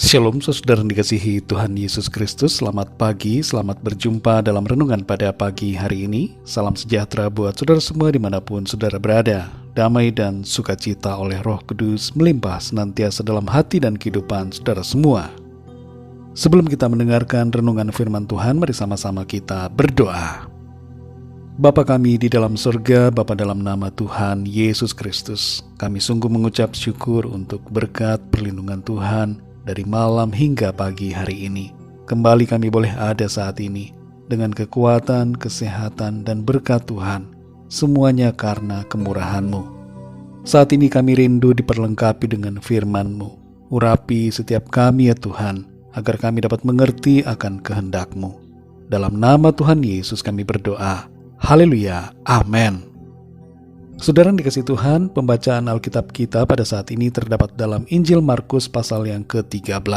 Shalom saudara yang dikasihi Tuhan Yesus Kristus. Selamat pagi, selamat berjumpa dalam renungan pada pagi hari ini. Salam sejahtera buat saudara semua dimanapun saudara berada. Damai dan sukacita oleh Roh Kudus melimpah senantiasa dalam hati dan kehidupan saudara semua. Sebelum kita mendengarkan renungan firman Tuhan, mari sama-sama kita berdoa. Bapa kami di dalam surga, Bapa dalam nama Tuhan Yesus Kristus, kami sungguh mengucap syukur untuk berkat perlindungan Tuhan dari malam hingga pagi hari ini. Kembali kami boleh ada saat ini dengan kekuatan, kesehatan, dan berkat Tuhan, semuanya karena kemurahan-Mu. Saat ini kami rindu diperlengkapi dengan firman-Mu. Urapi setiap kami ya Tuhan, agar kami dapat mengerti akan kehendak-Mu. Dalam nama Tuhan Yesus kami berdoa. Haleluya, amin. Saudara yang dikasihi Tuhan, pembacaan Alkitab kita pada saat ini terdapat dalam Injil Markus pasal yang ke-13.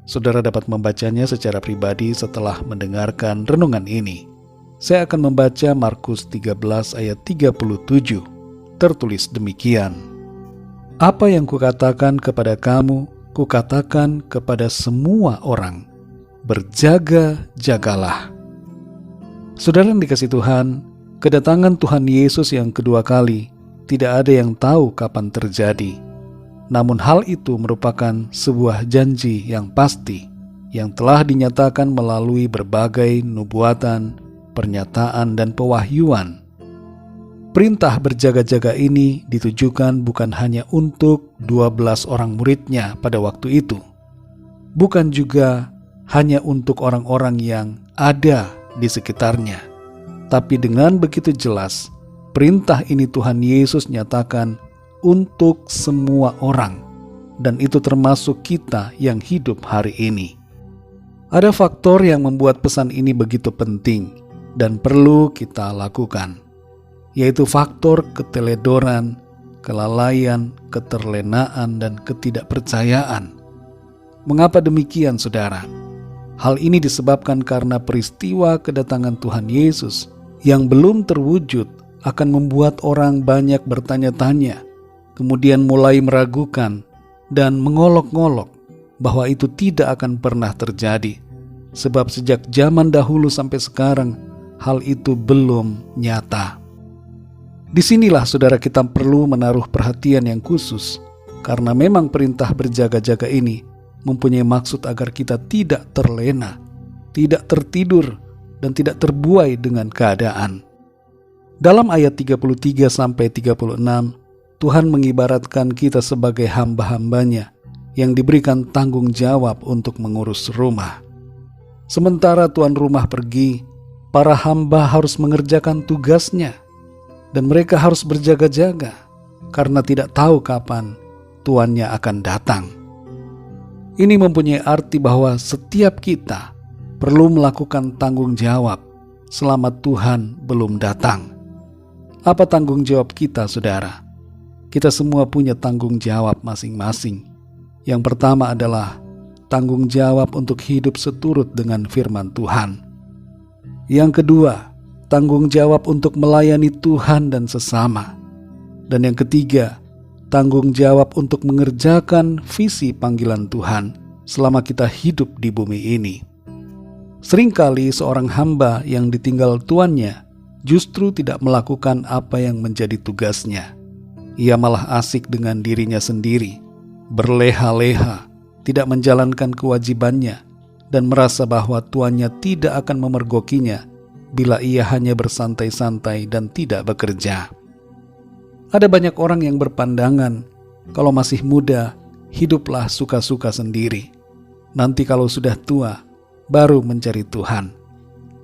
Saudara dapat membacanya secara pribadi setelah mendengarkan renungan ini. Saya akan membaca Markus 13 ayat 37. Tertulis demikian. Apa yang kukatakan kepada kamu, kukatakan kepada semua orang, berjaga-jagalah. Saudara yang dikasihi Tuhan, kedatangan Tuhan Yesus yang kedua kali tidak ada yang tahu kapan terjadi. Namun hal itu merupakan sebuah janji yang pasti yang telah dinyatakan melalui berbagai nubuatan, pernyataan, dan pewahyuan. Perintah berjaga-jaga ini ditujukan bukan hanya untuk 12 orang muridnya pada waktu itu, bukan juga hanya untuk orang-orang yang ada di sekitarnya. Tapi dengan begitu jelas, perintah ini Tuhan Yesus nyatakan untuk semua orang, dan itu termasuk kita yang hidup hari ini. Ada faktor yang membuat pesan ini begitu penting dan perlu kita lakukan, yaitu faktor keteledoran, kelalaian, keterlenaan, dan ketidakpercayaan. Mengapa demikian, saudara? Hal ini disebabkan karena peristiwa kedatangan Tuhan Yesus yang belum terwujud akan membuat orang banyak bertanya-tanya, kemudian mulai meragukan dan mengolok-ngolok bahwa itu tidak akan pernah terjadi. Sebab sejak zaman dahulu sampai sekarang, hal itu belum nyata. Disinilah saudara kita perlu menaruh perhatian yang khusus, karena memang perintah berjaga-jaga ini mempunyai maksud agar kita tidak terlena, tidak tertidur, dan tidak terbuai dengan keadaan. Dalam ayat 33-36, Tuhan mengibaratkan kita sebagai hamba-hambanya yang diberikan tanggung jawab untuk mengurus rumah. Sementara tuan rumah pergi, para hamba harus mengerjakan tugasnya, dan mereka harus berjaga-jaga karena tidak tahu kapan tuannya akan datang. Ini mempunyai arti bahwa setiap kita perlu melakukan tanggung jawab selama Tuhan belum datang. Apa tanggung jawab kita, saudara? Kita semua punya tanggung jawab masing-masing. Yang pertama adalah tanggung jawab untuk hidup seturut dengan firman Tuhan. Yang kedua, tanggung jawab untuk melayani Tuhan dan sesama. Dan yang ketiga, tanggung jawab untuk mengerjakan visi panggilan Tuhan selama kita hidup di bumi ini. Seringkali seorang hamba yang ditinggal tuannya justru tidak melakukan apa yang menjadi tugasnya. Ia malah asik dengan dirinya sendiri, berleha-leha, tidak menjalankan kewajibannya, dan merasa bahwa tuannya tidak akan memergokinya bila ia hanya bersantai-santai dan tidak bekerja. Ada banyak orang yang berpandangan, kalau masih muda, hiduplah suka-suka sendiri. Nanti kalau sudah tua, baru mencari Tuhan.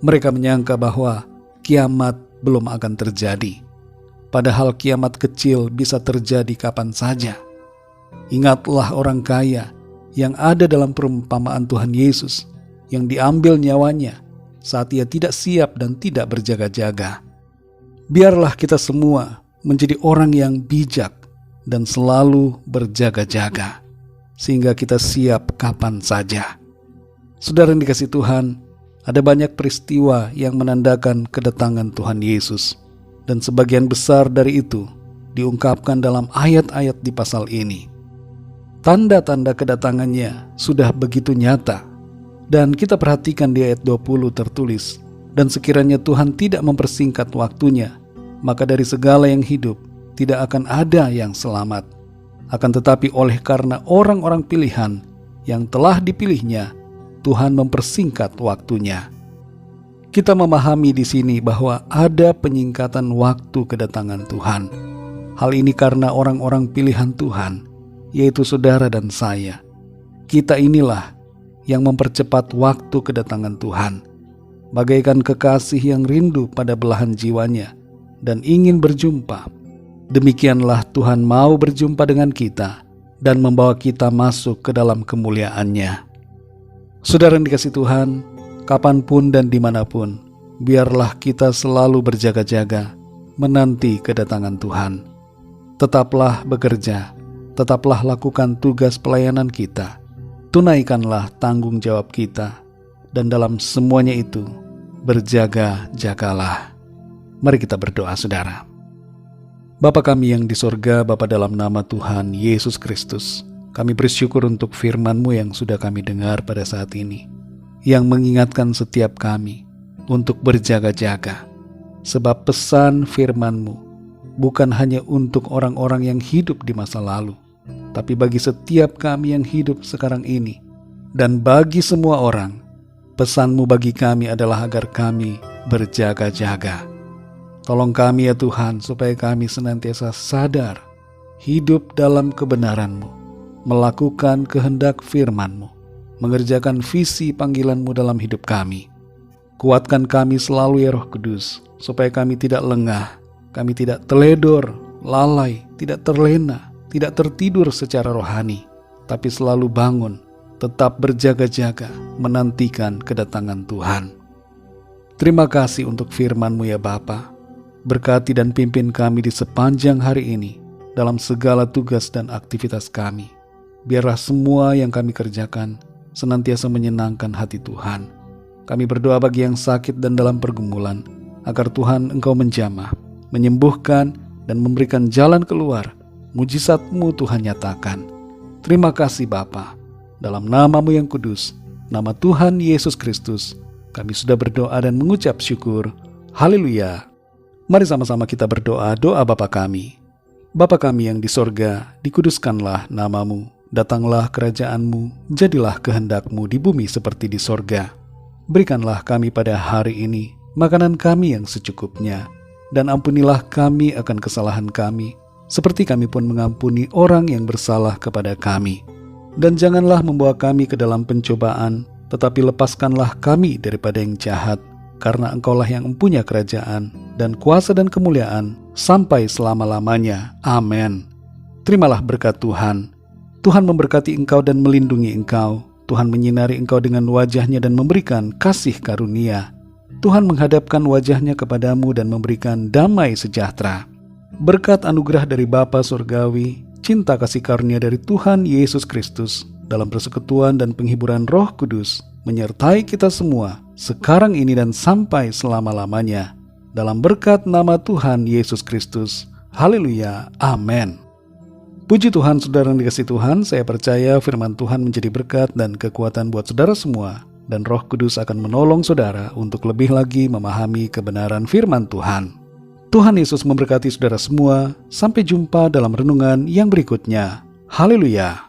Mereka menyangka bahwa kiamat belum akan terjadi, padahal kiamat kecil bisa terjadi kapan saja. Ingatlah orang kaya yang ada dalam perumpamaan Tuhan Yesus yang diambil nyawanya saat ia tidak siap dan tidak berjaga-jaga. Biarlah kita semua menjadi orang yang bijak dan selalu berjaga-jaga, sehingga kita siap kapan saja. Saudara yang dikasihi Tuhan, ada banyak peristiwa yang menandakan kedatangan Tuhan Yesus, dan sebagian besar dari itu diungkapkan dalam ayat-ayat di pasal ini. tanda-tanda kedatangannya sudah begitu nyata. Dan kita perhatikan di ayat 20 tertulis, dan sekiranya Tuhan tidak mempersingkat waktunya, maka dari segala yang hidup tidak akan ada yang selamat. Akan tetapi oleh karena orang-orang pilihan yang telah dipilihnya, Tuhan mempersingkat waktunya. Kita memahami di sini bahwa ada penyingkatan waktu kedatangan Tuhan. Hal ini karena orang-orang pilihan Tuhan, yaitu saudara dan saya. Kita inilah yang mempercepat waktu kedatangan Tuhan, bagaikan kekasih yang rindu pada belahan jiwanya dan ingin berjumpa. Demikianlah Tuhan mau berjumpa dengan kita dan membawa kita masuk ke dalam kemuliaan-Nya. Saudara yang dikasihi Tuhan, kapanpun dan dimanapun, biarlah kita selalu berjaga-jaga menanti kedatangan Tuhan. Tetaplah bekerja, tetaplah lakukan tugas pelayanan kita, tunaikanlah tanggung jawab kita, dan dalam semuanya itu, berjaga-jagalah. Mari kita berdoa, saudara. Bapa kami yang di sorga, Bapa, dalam nama Tuhan Yesus Kristus, kami bersyukur untuk firman-Mu yang sudah kami dengar pada saat ini, yang mengingatkan setiap kami untuk berjaga-jaga, sebab pesan firman-Mu bukan hanya untuk orang-orang yang hidup di masa lalu, tapi bagi setiap kami yang hidup sekarang ini, dan bagi semua orang. Pesan-Mu bagi kami adalah agar kami berjaga-jaga. Tolong kami ya Tuhan, supaya kami senantiasa sadar, hidup dalam kebenaran-Mu, melakukan kehendak firman-Mu, mengerjakan visi panggilan-Mu dalam hidup kami. Kuatkan kami selalu ya Roh Kudus, supaya kami tidak lengah, kami tidak teledor, lalai, tidak terlena, tidak tertidur secara rohani, tapi selalu bangun, tetap berjaga-jaga, menantikan kedatangan Tuhan. Terima kasih untuk firman-Mu ya Bapa. Berkati dan pimpin kami di sepanjang hari ini dalam segala tugas dan aktivitas kami. Biarlah semua yang kami kerjakan senantiasa menyenangkan hati Tuhan. Kami berdoa bagi yang sakit dan dalam pergumulan, agar Tuhan Engkau menjamah, menyembuhkan, dan memberikan jalan keluar. Mujizat-Mu Tuhan nyatakan. Terima kasih Bapa. Dalam nama-Mu yang kudus, nama Tuhan Yesus Kristus, kami sudah berdoa dan mengucap syukur. Haleluya. Mari sama-sama kita berdoa doa Bapa kami. Bapa kami yang di sorga, dikuduskanlah nama-Mu, datanglah kerajaan-Mu, jadilah kehendak-Mu di bumi seperti di sorga. Berikanlah kami pada hari ini makanan kami yang secukupnya, dan ampunilah kami akan kesalahan kami, seperti kami pun mengampuni orang yang bersalah kepada kami. Dan janganlah membawa kami ke dalam pencobaan, tetapi lepaskanlah kami daripada yang jahat, karena Engkaulah yang mempunyai kerajaan dan kuasa dan kemuliaan sampai selama-lamanya. Amin. Terimalah berkat Tuhan. Tuhan memberkati engkau dan melindungi engkau. Tuhan menyinari engkau dengan wajah-Nya dan memberikan kasih karunia. Tuhan menghadapkan wajah-Nya kepadamu dan memberikan damai sejahtera. Berkat anugerah dari Bapa Surgawi, cinta kasih karunia dari Tuhan Yesus Kristus, dalam persekutuan dan penghiburan Roh Kudus, menyertai kita semua, sekarang ini dan sampai selama-lamanya. Dalam berkat nama Tuhan Yesus Kristus. Haleluya. Amin. Puji Tuhan, saudara yang dikasihi Tuhan, saya percaya firman Tuhan menjadi berkat dan kekuatan buat saudara semua, dan Roh Kudus akan menolong saudara untuk lebih lagi memahami kebenaran firman Tuhan. Tuhan Yesus memberkati saudara semua. Sampai jumpa dalam renungan yang berikutnya. Haleluya.